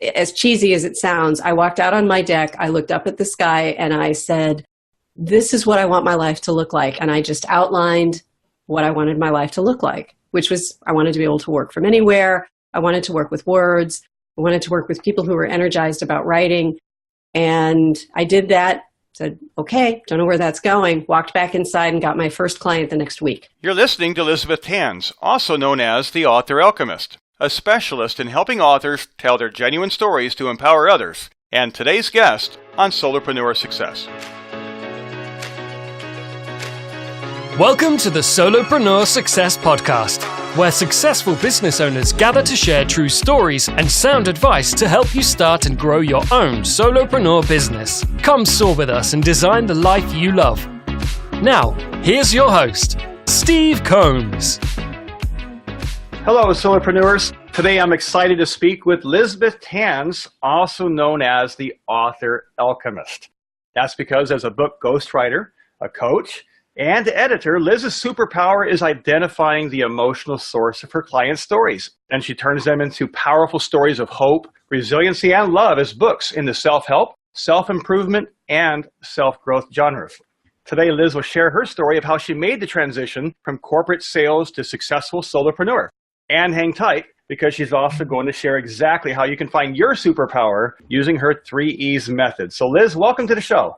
as cheesy as it sounds, I walked out on my deck, I looked up at the sky, and I said, this is what I want my life to look like. And I just outlined what I wanted my life to look like, which was I wanted to be able to work from anywhere. I wanted to work with words. I wanted to work with people who were energized about writing. And I did that, said, okay, don't know where that's going, walked back inside and got my first client the next week. You're listening to Lisbeth Tanz, also known as the author Alchemist, a specialist in helping authors tell their genuine stories to empower others, and today's guest on Solopreneur Success. Welcome to the Solopreneur Success Podcast, where successful business owners gather to share true stories and sound advice to help you start and grow your own solopreneur business. Come soar with us and design the life you love. Now, here's your host, Steve Combs. Hello, solopreneurs. Today I'm excited to speak with Lisbeth Tanz, also known as the author Alchemist. That's because as a book ghostwriter, a coach, and editor, Liz's superpower is identifying the emotional source of her clients' stories. And she turns them into powerful stories of hope, resiliency, and love as books in the self-help, self-improvement, and self-growth genres. Today, Liz will share her story of how she made the transition from corporate sales to successful solopreneur. And hang tight, because she's also going to share exactly how you can find your superpower using her 3 E's method. So Liz, welcome to the show.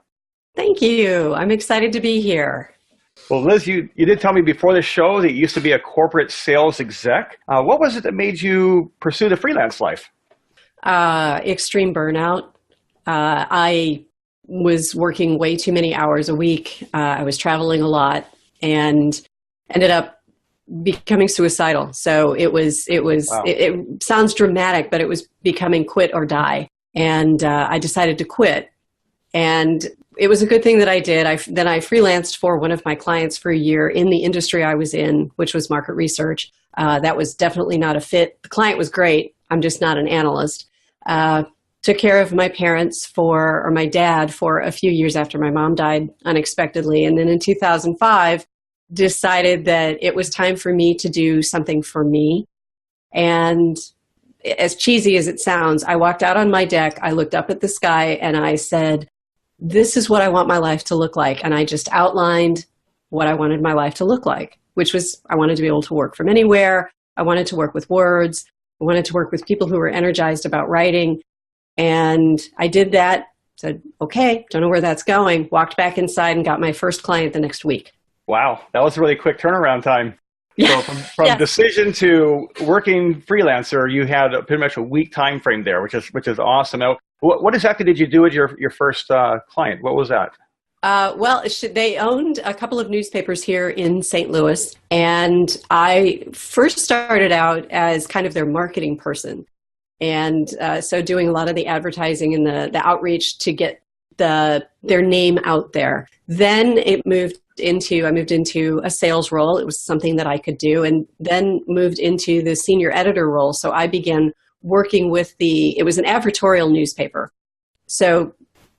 Thank you. I'm excited to be here. Well, Liz, you did tell me before the show that you used to be a corporate sales exec. What was it that made you pursue the freelance life? Extreme burnout. I was working way too many hours a week. I was traveling a lot and ended up becoming suicidal. So wow. It sounds dramatic, but it was becoming quit or die. And I decided to quit. And it was a good thing that I did. Then I freelanced for one of my clients for a year in the industry I was in, which was market research. That was definitely not a fit. The client was great. I'm just not an analyst. Took care of my parents or my dad for a few years after my mom died unexpectedly. And then in 2005, decided that it was time for me to do something for me. And as cheesy as it sounds, I walked out on my deck, I looked up at the sky, and I said, this is what I want my life to look like. And I just outlined what I wanted my life to look like, which was I wanted to be able to work from anywhere. I wanted to work with words. I wanted to work with people who were energized about writing. And I did that, said, okay, don't know where that's going, walked back inside and got my first client the next week. Wow, that was a really quick turnaround time. So from yeah. Decision to working freelancer, you had pretty much a week time frame there, which is awesome. Now, what exactly did you do with your first client? What was that? Well, they owned a couple of newspapers here in St. Louis, and I first started out as kind of their marketing person. And so doing a lot of the advertising and the outreach to get their name out there. Then I moved into a sales role. It was something that I could do, and then moved into the senior editor role. So I began working with it was an advertorial newspaper. So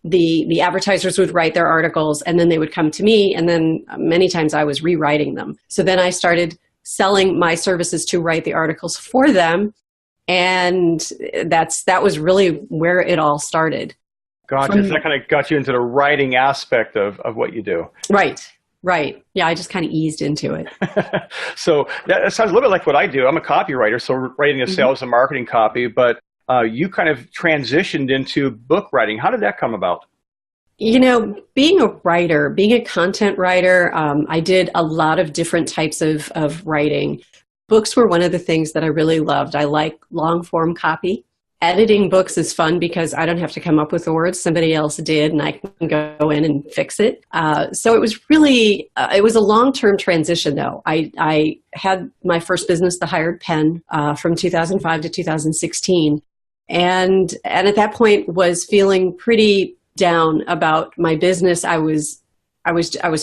the advertisers would write their articles and then they would come to me, and then many times I was rewriting them. So then I started selling my services to write the articles for them. And that was really where it all started. Gotcha. So that kind of got you into the writing aspect of what you do. Right. Yeah, I just kind of eased into it. So that sounds a little bit like what I do. I'm a copywriter, so writing a sales and marketing copy, but you kind of transitioned into book writing. How did that come about? You know, being a writer, being a content writer, I did a lot of different types of writing. Books were one of the things that I really loved. I like long form copy. Editing books is fun because I don't have to come up with the words. Somebody else did, and I can go in and fix it. So it was really, it was a long-term transition, though. I had my first business, The Hired Pen, from 2005 to 2016. And at that point was feeling pretty down about my business. I was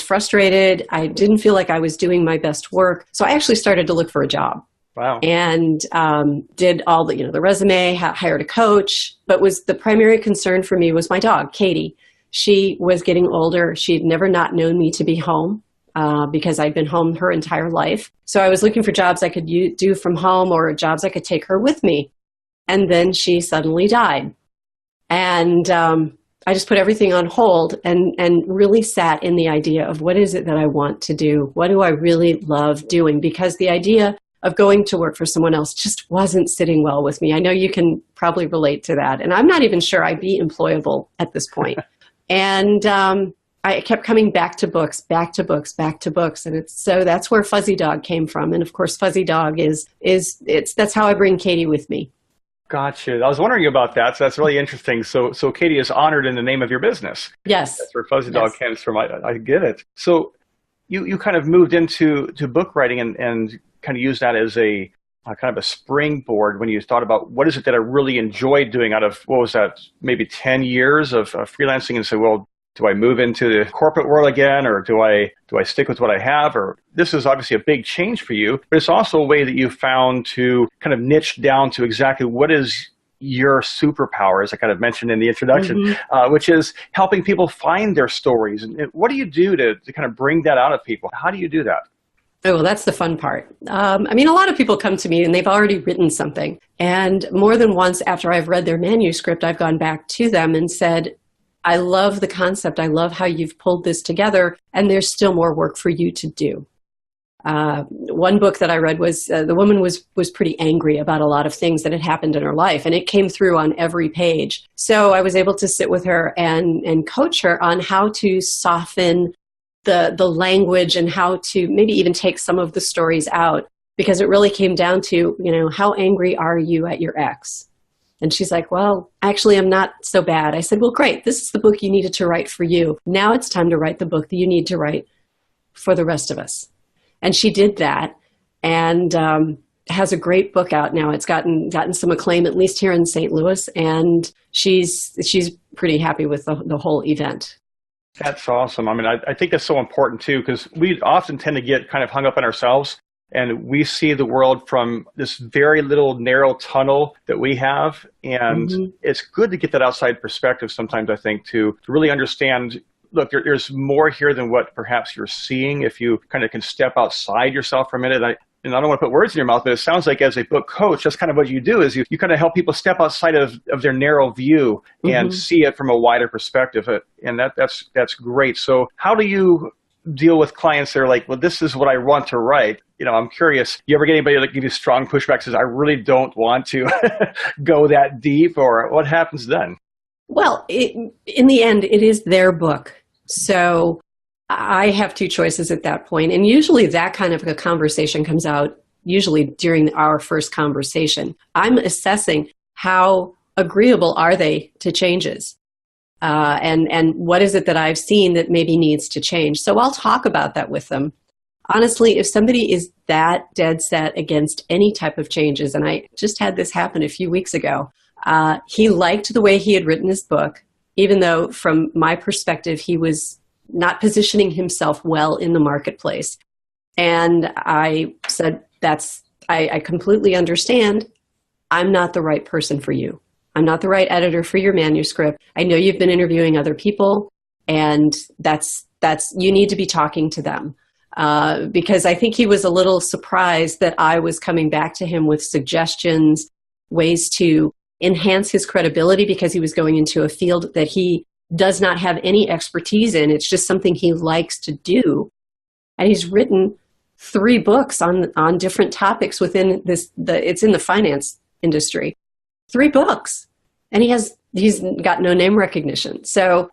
frustrated. I didn't feel like I was doing my best work. So I actually started to look for a job. Wow. And did all the resume, hired a coach, but the primary concern for me was my dog, Katie. She was getting older. She'd never not known me to be home because I'd been home her entire life. So I was looking for jobs I could do from home or jobs I could take her with me. And then she suddenly died. And I just put everything on hold and really sat in the idea of what is it that I want to do? What do I really love doing? Because the idea of going to work for someone else just wasn't sitting well with me. I know you can probably relate to that. And I'm not even sure I'd be employable at this point. And I kept coming back to books. And so that's where Fuzzy Dog came from. And of course, Fuzzy Dog that's how I bring Katie with me. Gotcha. I was wondering about that. So that's really interesting. So Katie is honored in the name of your business. Yes. That's where Fuzzy Dog comes from. I get it. So you kind of moved into book writing and kind of used that as a kind of a springboard when you thought about what is it that I really enjoyed doing out of, what was that, maybe 10 years of freelancing, and say, well, do I move into the corporate world again, or do I stick with what I have? Or this is obviously a big change for you, but it's also a way that you found to kind of niche down to exactly what is your superpower, as I kind of mentioned in the introduction, which is helping people find their stories. And what do you do to kind of bring that out of people? How do you do that? Oh, well, that's the fun part. I mean, a lot of people come to me and they've already written something. And more than once after I've read their manuscript, I've gone back to them and said, I love the concept. I love how you've pulled this together, and there's still more work for you to do. One book that I read was the woman was pretty angry about a lot of things that had happened in her life, and it came through on every page. So I was able to sit with her and coach her on how to soften the language and how to maybe even take some of the stories out, because it really came down to, how angry are you at your ex? And she's like, well, actually, I'm not so bad. I said, well, great. This is the book you needed to write for you. Now it's time to write the book that you need to write for the rest of us. And she did that, and has a great book out now. It's gotten some acclaim, at least here in St. Louis, and she's pretty happy with the whole event. That's awesome. I mean, I think that's so important too, because we often tend to get kind of hung up on ourselves, and we see the world from this very little narrow tunnel that we have. And it's good to get that outside perspective sometimes, I think, to really understand, look, there's more here than what perhaps you're seeing if you kind of can step outside yourself for a minute. And I don't want to put words in your mouth, but it sounds like as a book coach, that's kind of what you do, is you kind of help people step outside of their narrow view and see it from a wider perspective. And that's great. So how do you deal with clients that are like, well, this is what I want to write? I'm curious, you ever get anybody that give you strong pushback, says, I really don't want to go that deep, or what happens then? Well, in the end, it is their book. So I have two choices at that point. And usually that kind of a conversation comes out usually during our first conversation. I'm assessing how agreeable are they to changes, and what is it that I've seen that maybe needs to change. So I'll talk about that with them. Honestly, if somebody is that dead set against any type of changes, and I just had this happen a few weeks ago, he liked the way he had written his book, even though from my perspective, he was not positioning himself well in the marketplace. And I said, I completely understand. I'm not the right person for you. I'm not the right editor for your manuscript. I know you've been interviewing other people, and you need to be talking to them. Because I think he was a little surprised that I was coming back to him with suggestions, ways to enhance his credibility, because he was going into a field that he does not have any expertise in. It's just something he likes to do. And he's written 3 books on different topics within it's in the finance industry. 3 books. And he's got no name recognition. So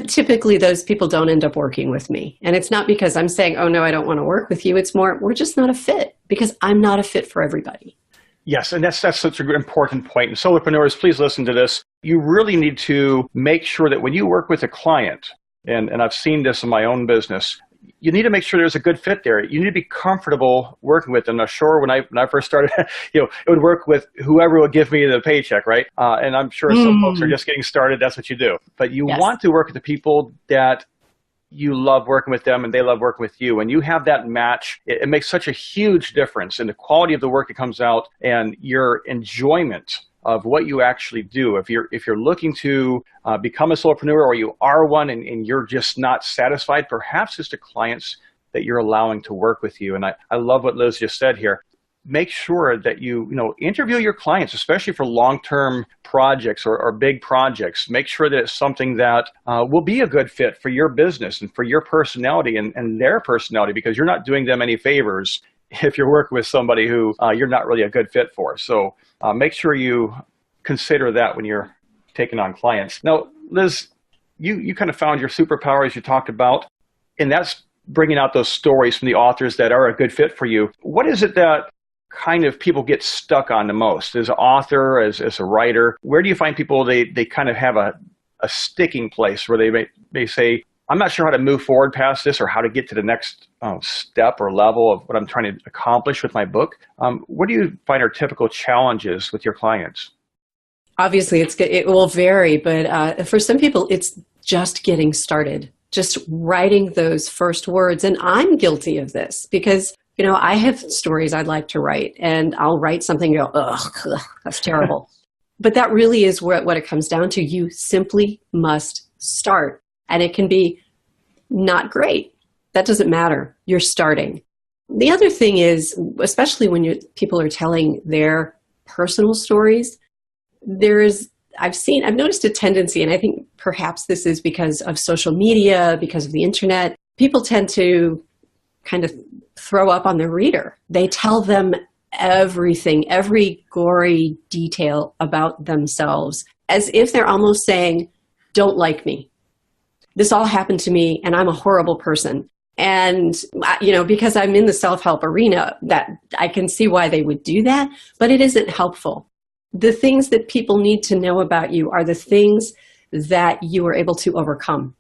typically those people don't end up working with me. And it's not because I'm saying, oh no, I don't want to work with you. It's more, we're just not a fit, because I'm not a fit for everybody. Yes, and that's such an important point. And solopreneurs, please listen to this. You really need to make sure that when you work with a client, and I've seen this in my own business, you need to make sure there's a good fit there. You need to be comfortable working with them. Now, sure, when I first started, it would work with whoever would give me the paycheck, right? And I'm sure some folks are just getting started. That's what you do. But you want to work with the people that you love working with them and they love working with you. And you have that match. It makes such a huge difference in the quality of the work that comes out and your enjoyment of what you actually do. If you're looking to become a solopreneur, or you are one and you're just not satisfied, perhaps it's the clients that you're allowing to work with you. And I love what Liz just said here. make sure that you interview your clients, especially for long-term projects or big projects. Make sure that it's something that will be a good fit for your business and for your personality and their personality, because you're not doing them any favors if you're working with somebody who you're not really a good fit for. So make sure you consider that when you're taking on clients. Now, Liz, you kind of found your superpower, as you talked about, and that's bringing out those stories from the authors that are a good fit for you. What is it that kind of people get stuck on the most as an author, as a writer? Where do you find people, they kind of have a sticking place where they may say, I'm not sure how to move forward past this or how to get to the next step or level of what I'm trying to accomplish with my book? What do you find are typical challenges with your clients? Obviously, it will vary, but for some people, it's just getting started, just writing those first words. And I'm guilty of this because, I have stories I'd like to write, and I'll write something and go, ugh, that's terrible. But that really is what it comes down to. You simply must start. And it can be not great. That doesn't matter. You're starting. The other thing is, especially when people are telling their personal stories, I've noticed a tendency, and I think perhaps this is because of social media, because of the internet. People tend to kind of throw up on the reader. They tell them everything, every gory detail about themselves, as if they're almost saying, don't like me. This all happened to me and I'm a horrible person. And, because I'm in the self-help arena, that I can see why they would do that, but it isn't helpful. The things that people need to know about you are the things that you were able to overcome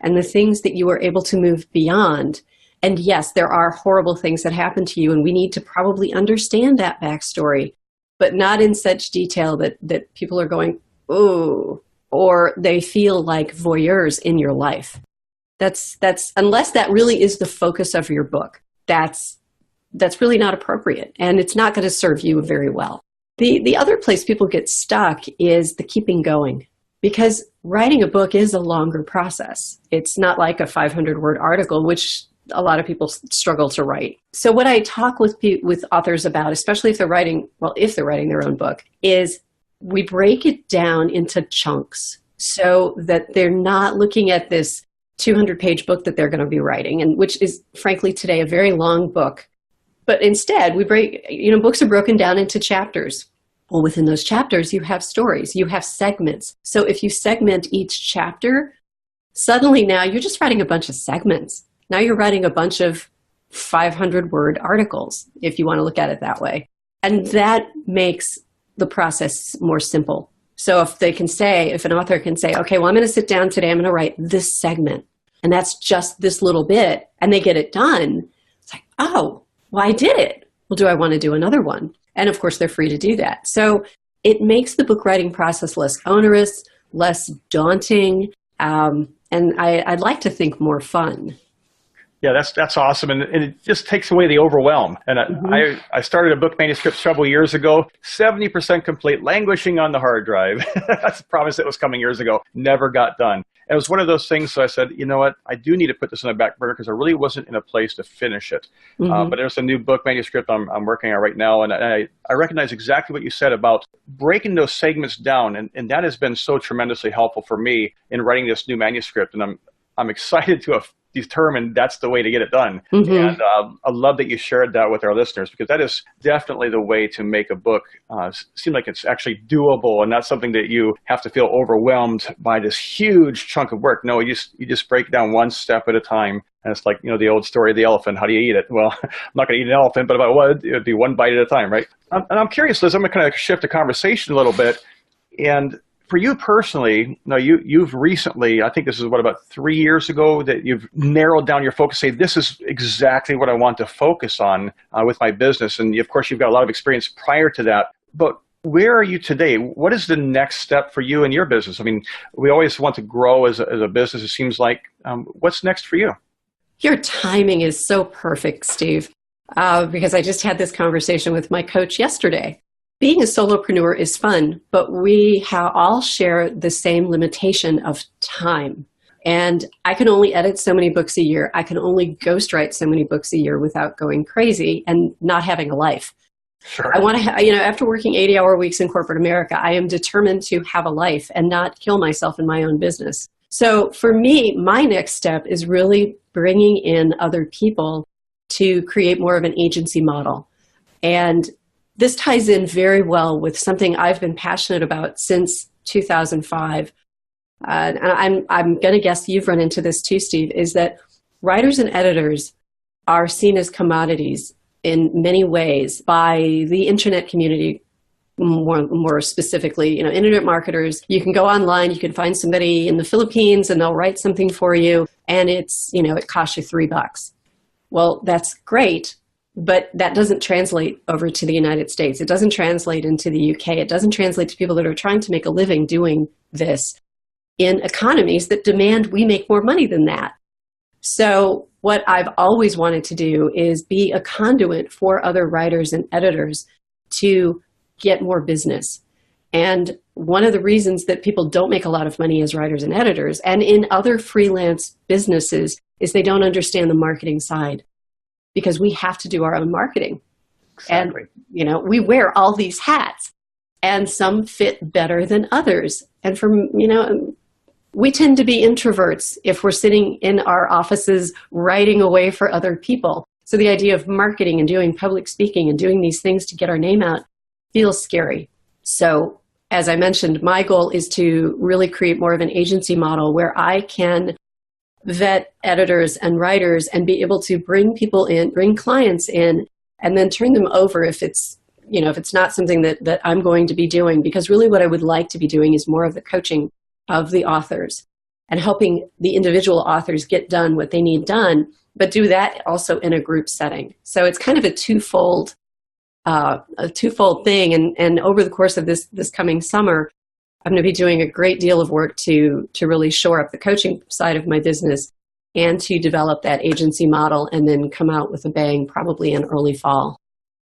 and the things that you were able to move beyond. And yes, there are horrible things that happen to you, and we need to probably understand that backstory, but not in such detail that people are going, ooh, or they feel like voyeurs in your life. That's unless that really is the focus of your book, that's really not appropriate, and it's not going to serve you very well. The other place people get stuck is the keeping going, because writing a book is a longer process. It's not like a 500-word article, which a lot of people struggle to write. So what I talk with authors about, especially if they're writing their own book, is we break it down into chunks so that they're not looking at this 200-page book that they're going to be writing, and which is, frankly, today a very long book. But instead, books are broken down into chapters. Well, within those chapters, you have stories, you have segments. So if you segment each chapter, suddenly now you're just writing a bunch of segments. Now you're writing a bunch of 500-word articles, if you want to look at it that way. And that makes the process more simple. So if an author can say, okay, well, I'm going to sit down today, I'm going to write this segment, and that's just this little bit, and they get it done, it's like, oh, well, I did it. Well, do I want to do another one? And of course, they're free to do that. So it makes the book writing process less onerous, less daunting, and I'd like to think more fun. Yeah, that's awesome, and it just takes away the overwhelm. And I started a book manuscript several years ago, 70% complete, languishing on the hard drive. That's a promise that was coming years ago. Never got done. And it was one of those things, so I said, you know what, I do need to put this on the back burner because I really wasn't in a place to finish it. But there's a new book manuscript I'm working on right now, and I recognize exactly what you said about breaking those segments down, and that has been so tremendously helpful for me in writing this new manuscript, and I'm excited to have determined that's the way to get it done. And I love that you shared that with our listeners, because that is definitely the way to make a book seem like it's actually doable and not something that you have to feel overwhelmed by this huge chunk of work. No, you just break down one step at a time. And it's like, the old story of the elephant. How do you eat it? Well, I'm not going to eat an elephant, but if I would, it would be one bite at a time, right? And I'm curious, Liz, I'm going to kind of shift the conversation a little bit. And for you personally, you've recently, I think this is about 3 years ago, that you've narrowed down your focus, say, this is exactly what I want to focus on with my business. And of course, you've got a lot of experience prior to that. But where are you today? What is the next step for you in your business? I mean, we always want to grow as a business, it seems like. What's next for you? Your timing is so perfect, Steve, because I just had this conversation with my coach yesterday. Being a solopreneur is fun, but we all share the same limitation of time. And I can only edit so many books a year. I can only ghostwrite so many books a year without going crazy and not having a life. Sure. I want to, after working 80-hour weeks in corporate America, I am determined to have a life and not kill myself in my own business. So for me, my next step is really bringing in other people to create more of an agency model. And this ties in very well with something I've been passionate about since 2005. And I'm going to guess you've run into this too, Steve, is that writers and editors are seen as commodities in many ways by the internet community. More specifically, internet marketers. You can go online, you can find somebody in the Philippines and they'll write something for you, and it's, it costs you $3. Well, that's great, but that doesn't translate over to the United States. It doesn't translate into the UK. It doesn't translate to people that are trying to make a living doing this in economies that demand we make more money than that. So what I've always wanted to do is be a conduit for other writers and editors to get more business. And one of the reasons that people don't make a lot of money as writers and editors and in other freelance businesses is they don't understand the marketing side, because we have to do our own marketing. Exactly. And, we wear all these hats, and some fit better than others. And we tend to be introverts if we're sitting in our offices writing away for other people. So the idea of marketing and doing public speaking and doing these things to get our name out feels scary. So as I mentioned, my goal is to really create more of an agency model where I can vet editors and writers and be able to bring people in, bring clients in, and then turn them over if it's not something that I'm going to be doing. Because really what I would like to be doing is more of the coaching of the authors and helping the individual authors get done what they need done, but do that also in a group setting. So it's kind of a twofold thing. And over the course of this coming summer, I'm going to be doing a great deal of work to really shore up the coaching side of my business and to develop that agency model and then come out with a bang, probably in early fall.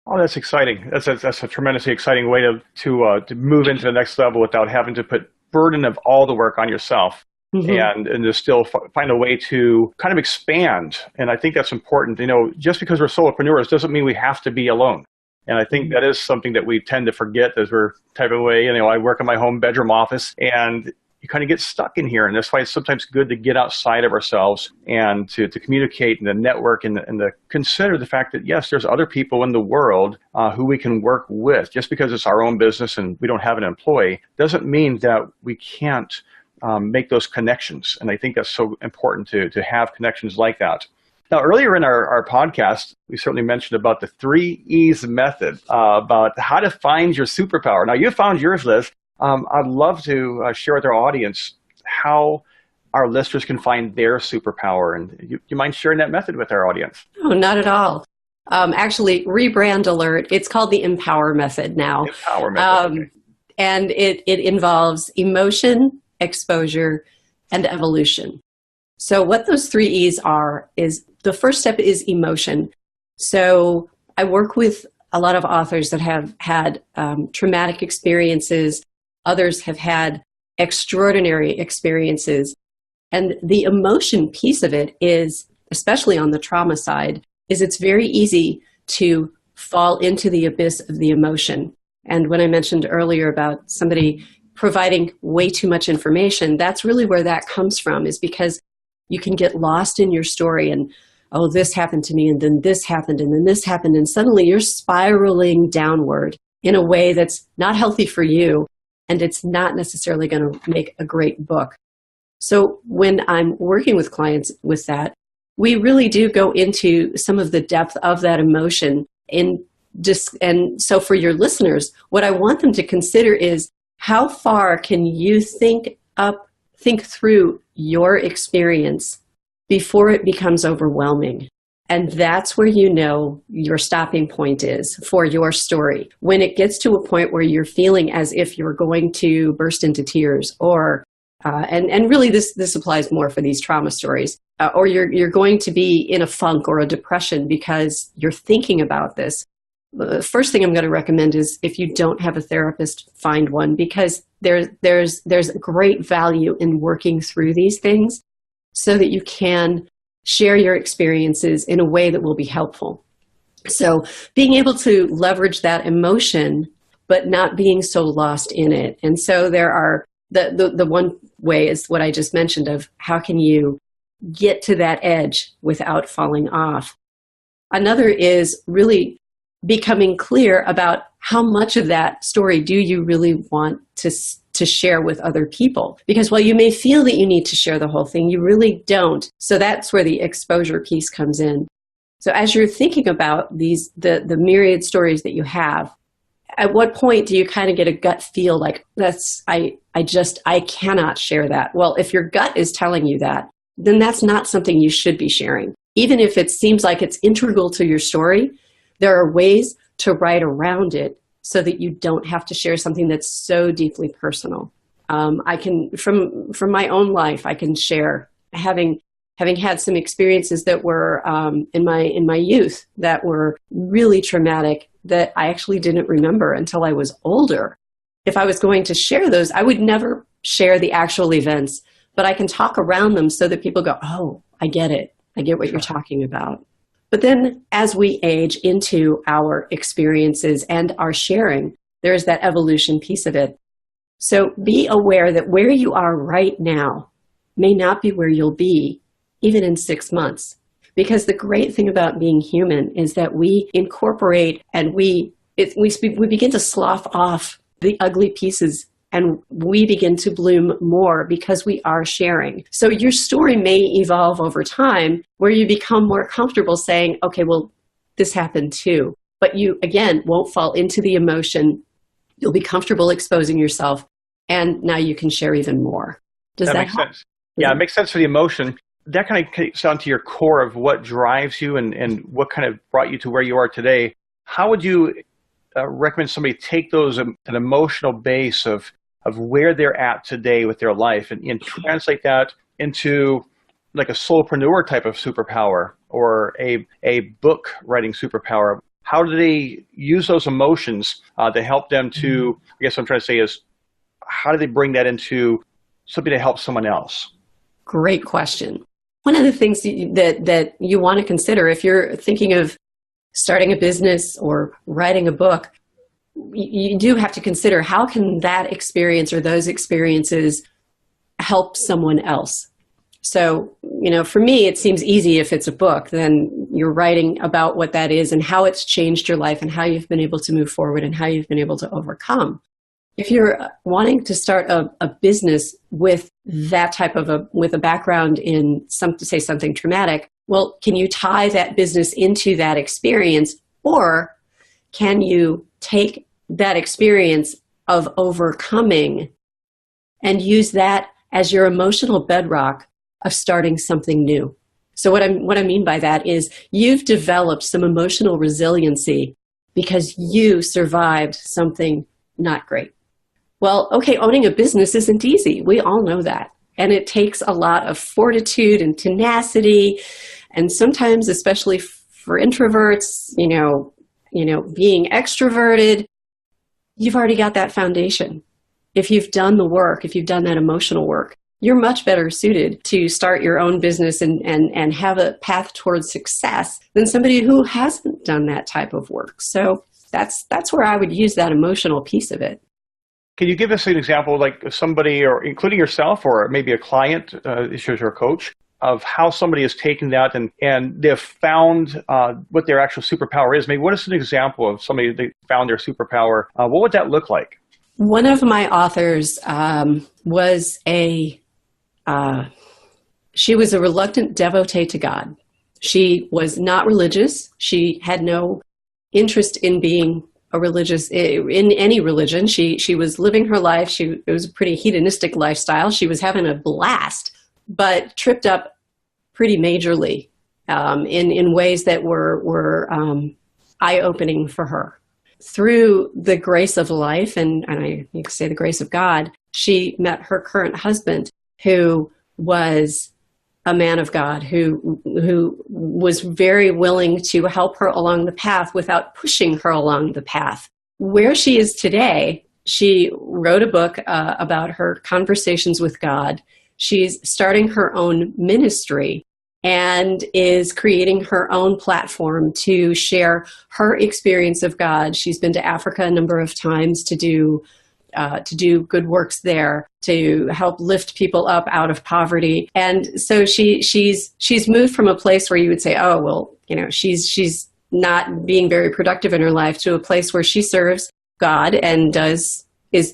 Oh, that's exciting. That's a tremendously exciting way to move into the next level without having to put burden of all the work on yourself. Mm-hmm. and to still find a way to kind of expand. And I think that's important. Just because we're solopreneurs doesn't mean we have to be alone. And I think that is something that we tend to forget as we're typing away. I work in my home bedroom office, and you kind of get stuck in here. And that's why it's sometimes good to get outside of ourselves and to communicate and to network and to consider the fact that, yes, there's other people in the world who we can work with. Just because it's our own business and we don't have an employee doesn't mean that we can't make those connections. And I think that's so important to have connections like that. Now, earlier in our podcast, we certainly mentioned about the 3 E's method, about how to find your superpower. Now, you found yours, Liz. I'd love to share with our audience how our listeners can find their superpower. And you mind sharing that method with our audience? Oh, not at all. Actually, rebrand alert. It's called the Empower Method now. Empower Method. Okay. And it involves emotion, exposure, and evolution. So what those 3 E's are is the first step is emotion. So I work with a lot of authors that have had traumatic experiences. Others have had extraordinary experiences. And the emotion piece of it is, especially on the trauma side, is it's very easy to fall into the abyss of the emotion. And when I mentioned earlier about somebody providing way too much information, that's really where that comes from, is because you can get lost in your story and, oh, this happened to me, and then this happened, and then this happened, and suddenly you're spiraling downward in a way that's not healthy for you, and it's not necessarily going to make a great book. So when I'm working with clients with that, we really do go into some of the depth of that emotion. And so for your listeners, what I want them to consider is, how far can you think through your experience before it becomes overwhelming? And that's where your stopping point is for your story. When it gets to a point where you're feeling as if you're going to burst into tears, or and really this applies more for these trauma stories, or you're going to be in a funk or a depression because you're thinking about this. The first thing I'm going to recommend is, if you don't have a therapist, find one, because there's great value in working through these things so that you can share your experiences in a way that will be helpful. So being able to leverage that emotion, but not being so lost in it. And so there are the one way is what I just mentioned of how can you get to that edge without falling off. Another is really becoming clear about how much of that story do you really want to share with other people. Because while you may feel that you need to share the whole thing, you really don't. So that's where the exposure piece comes in. So as you're thinking about the myriad stories that you have, at what point do you kind of get a gut feel like I cannot share that? Well, if your gut is telling you that, then that's not something you should be sharing. Even if it seems like it's integral to your story, there are ways to write around it so that you don't have to share something that's so deeply personal. I can, from my own life, I can share having had some experiences that were in my youth that were really traumatic that I actually didn't remember until I was older. If I was going to share those, I would never share the actual events, but I can talk around them so that people go, oh, I get it. I get what you're talking about. But then as we age into our experiences and our sharing, there's that evolution piece of it. So be aware that where you are right now may not be where you'll be even in 6 months. Because the great thing about being human is that we incorporate and we begin to slough off the ugly pieces and we begin to bloom more because we are sharing. So your story may evolve over time where you become more comfortable saying, okay, well, this happened too. But you, again, won't fall into the emotion. You'll be comfortable exposing yourself. And now you can share even more. Does that make sense? Yeah, it makes sense for the emotion. That kind of gets down to your core of what drives you and what kind of brought you to where you are today. How would you recommend somebody take an emotional base of where they're at today with their life and translate that into like a solopreneur type of superpower or a book writing superpower? How do they use those emotions to help them to, I guess what I'm trying to say is, how do they bring that into something to help someone else? Great question. One of the things that you want to consider if you're thinking of starting a business or writing a book, you do have to consider how can that experience or those experiences help someone else. So, for me, it seems easy if it's a book, then you're writing about what that is and how it's changed your life and how you've been able to move forward and how you've been able to overcome. If you're wanting to start a business with that type of with a background in something traumatic, well, can you tie that business into that experience, or can you take that experience of overcoming and use that as your emotional bedrock of starting something new? So what I mean by that is you've developed some emotional resiliency because you survived something not great. Well, okay, owning a business isn't easy. We all know that. And it takes a lot of fortitude and tenacity. And sometimes, especially for introverts, being extroverted, you've already got that foundation. If you've done the work, if you've done that emotional work, you're much better suited to start your own business and have a path towards success than somebody who hasn't done that type of work. So that's where I would use that emotional piece of it. Can you give us an example, like somebody, or including yourself, or maybe a client, or a coach, of how somebody has taken that and they've found what their actual superpower is? Maybe what is an example of somebody that found their superpower? What would that look like? One of my authors was she was a reluctant devotee to God. She was not religious. She had no interest in being in any religion. She was living her life. It was a pretty hedonistic lifestyle. She was having a blast, but tripped up pretty majorly in ways that were eye-opening for her. Through the grace of life, and you could say the grace of God, she met her current husband, who was a man of God, who was very willing to help her along the path without pushing her along the path. Where she is today, she wrote a book about her conversations with God. She's starting her own ministry. and is creating her own platform to share her experience of God. She's been to Africa a number of times to do good works there, to help lift people up out of poverty. And so she's moved from a place where you would say, oh, well, she's not being very productive in her life, to a place where she serves God and is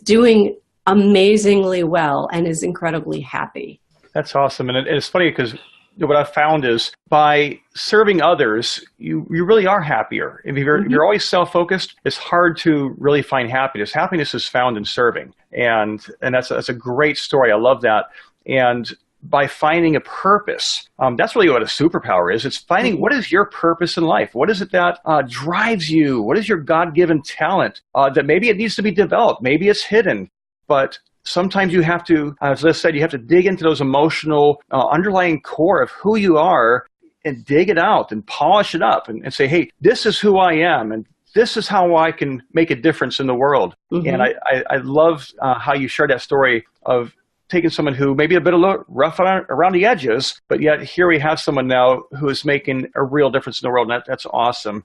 doing amazingly well and is incredibly happy. That's awesome. And it's funny because what I've found is by serving others, you really are happier. If you're always self-focused, it's hard to really find happiness. Happiness is found in serving. And that's a great story. I love that. And by finding a purpose, that's really what a superpower is. It's finding what is your purpose in life. What is it that drives you? What is your God-given talent that maybe it needs to be developed? Maybe it's hidden, but sometimes you have to, as Liz said, you have to dig into those emotional underlying core of who you are and dig it out and polish it up and say, hey, this is who I am, and this is how I can make a difference in the world. And I love how you shared that story of taking someone who may be a bit rough around the edges, but yet here we have someone now who is making a real difference in the world, and that's awesome.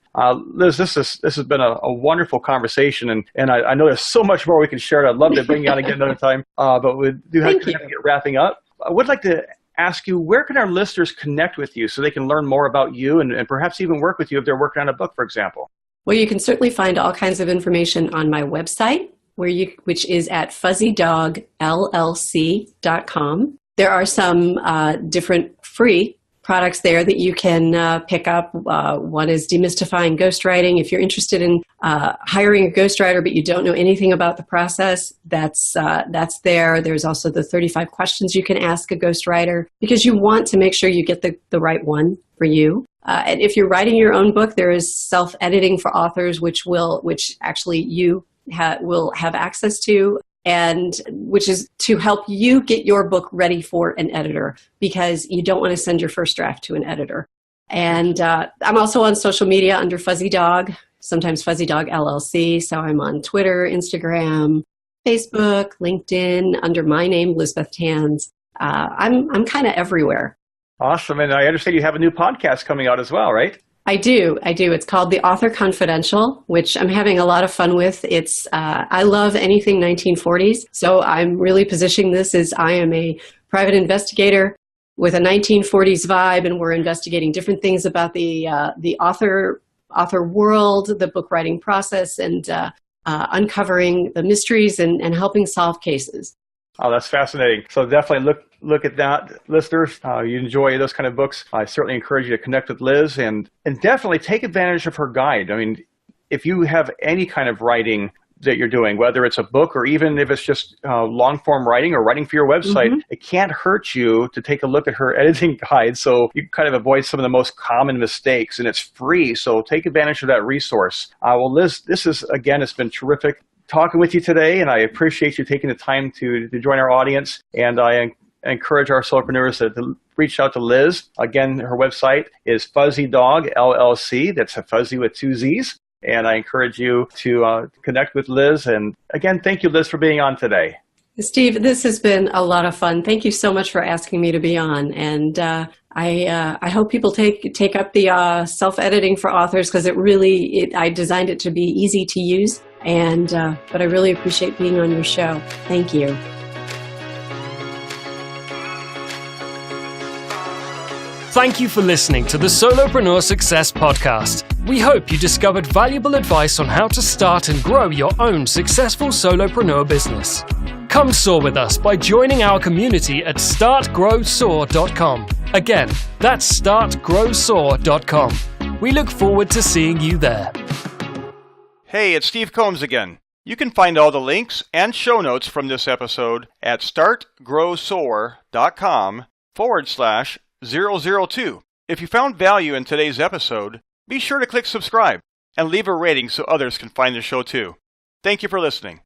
Liz, this has been a wonderful conversation, and I know there's so much more we can share. I'd love to bring you on again another time, but we do have to get wrapping up. I would like to ask you, where can our listeners connect with you so they can learn more about you and perhaps even work with you if they're working on a book, for example? Well, you can certainly find all kinds of information on my website, which is at fuzzydogllc.com. There are some different free products there that you can pick up. One is demystifying ghostwriting. If you're interested in hiring a ghostwriter but you don't know anything about the process, that's there. There's also the 35 questions you can ask a ghostwriter, because you want to make sure you get the right one for you. And if you're writing your own book, there is self-editing for authors, which actually you will have access to, and which is to help you get your book ready for an editor, because you don't want to send your first draft to an editor. And I'm also on social media under Fuzzy Dog, sometimes Fuzzy Dog LLC. So I'm on Twitter, Instagram, Facebook, LinkedIn, under my name, Lisbeth Tanz. I'm kind of everywhere. Awesome. And I understand you have a new podcast coming out as well, right? I do. It's called The Author Confidential, which I'm having a lot of fun with. It's I love anything 1940s, so I'm really positioning this as I am a private investigator with a 1940s vibe, and we're investigating different things about the author world, the book writing process, and uncovering the mysteries and helping solve cases. Oh, that's fascinating. So definitely look at that, listeners. You enjoy those kind of books. I certainly encourage you to connect with Liz and definitely take advantage of her guide. I mean, if you have any kind of writing that you're doing, whether it's a book or even if it's just long-form writing or writing for your website, it can't hurt you to take a look at her editing guide so you kind of avoid some of the most common mistakes, and it's free. So take advantage of that resource. Well, Liz, it's been terrific talking with you today, and I appreciate you taking the time to join our audience. And I encourage our solopreneurs to reach out to Liz. Again, her website is Fuzzy Dog LLC. That's a fuzzy with 2 Z's. And I encourage you to connect with Liz. And again, thank you, Liz, for being on today. Steve, this has been a lot of fun. Thank you so much for asking me to be on. And I hope people take up the self-editing for authors, because I designed it to be easy to use. But I really appreciate being on your show. Thank you. Thank you for listening to the Solopreneur Success Podcast. We hope you discovered valuable advice on how to start and grow your own successful solopreneur business. Come soar with us by joining our community at startgrowsoar.com. Again, that's startgrowsoar.com. We look forward to seeing you there. Hey, it's Steve Combs again. You can find all the links and show notes from this episode at startgrowsoar.com/002. If you found value in today's episode, be sure to click subscribe and leave a rating so others can find the show too. Thank you for listening.